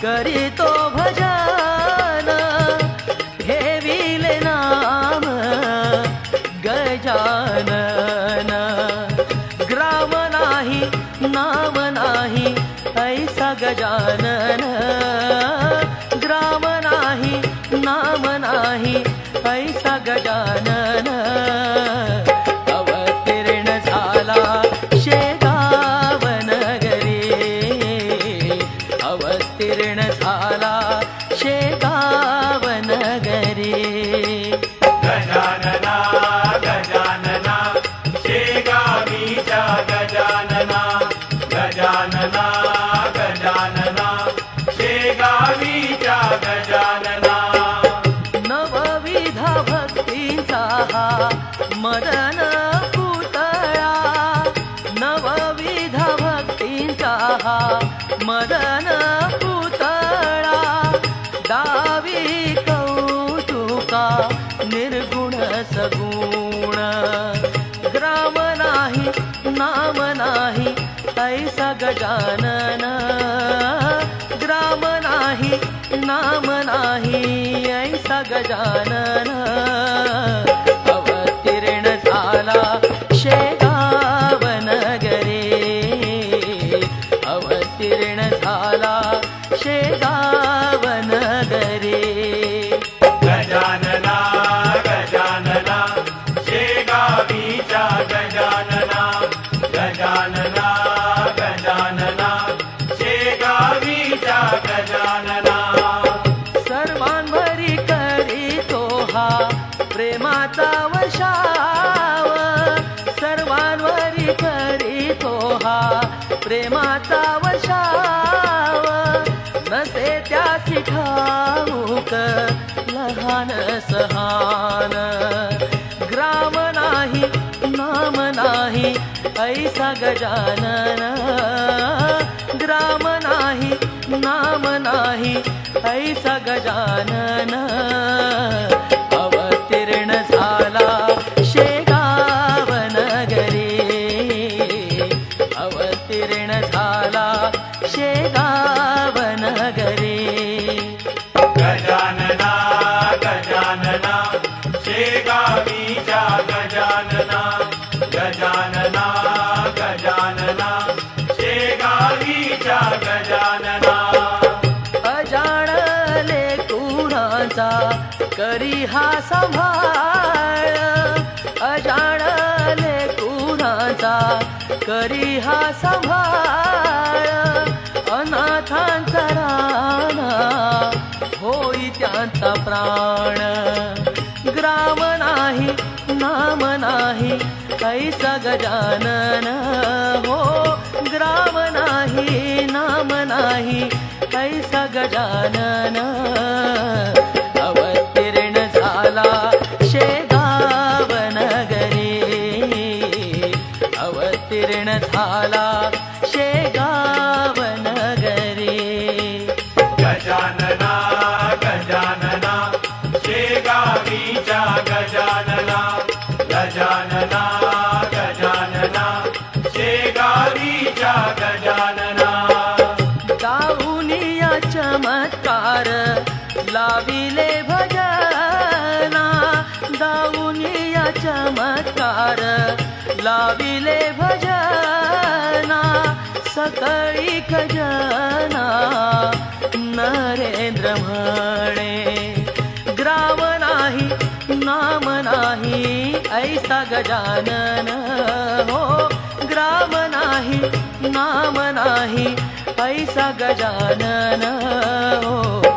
करीतो भजन घेविले नाम गजानन। ग्राम नाही नाम नाही ऐसा गजानन। ग्राम नाही नाम नाही ऐसा गजानन। अवतीर्ण झाला शेगाव नगरी, अवतीर्ण झाला शेगाव नगरी। गजानना गजानना शेगावीचा गजानना। गजानना गजानना शेगावीचा गजानना। नवविध भक्तींचा हा मदन पुतळा, नवविध भक्तींचा हा मदन पुतळा। दावी कौतुका निर्गुण सगुण। ग्राम नाही नाम नाही ऐसा गजानन। ग्राम नाही नाम नाही ऐसा गजानन। अवतीर्ण झाला शेगाव नगरी, अवतीर्ण झाला शेगाव नगरी। गजानना गजानना शेगावीचा गजानना। गजानना गजानना शेगावीचा गजानना। सर्वांवरी करीतो हा प्रेमाचा वर्षाव, सर्वांवरी करीतो हा प्रेमाचा वर्षाव। नसे त्यासी ठाऊक लहान सहान। ग्राम नाही नाम नाही ऐसा गजानन। ग्राम नाही नाम नाही ऐसा गजानन। अवतीर्ण झाला शेगाव नगरी, अवतीर्ण झाला शेगाव नगरी। गजानना गजानना शेगावीचा गजानना। गजानना गजानना शेगावीचा गजानना। अजाणले कुणाचा करी हा सांभाळ, अजाणले कुणाचा करी हा सांभाळ। अनाथांचा राणा होई त्यांचा प्राण। ग्राम नाही नाम नाही ऐसा गजानन। हो ग्राम नाही नाम नाही ऐसा गजानन। अवतीर्ण झाला शेगाव नगरी, अवतीर्ण झाला शेगाव नगरी। गजानना गजानना शेगावीचा गजानना। गजानना गजानना शेगावीचा गजानना। दाऊनिया चमत्कार लाविले भजना, दाऊनिया चमत्कार लाविले भजना। सकळी खजना नरेंद्र म्हणे। ग्राम नाही नाम नाही ऐसा गजानन। हो ग्राम नाही नाम नाही ऐसा गजानन। हो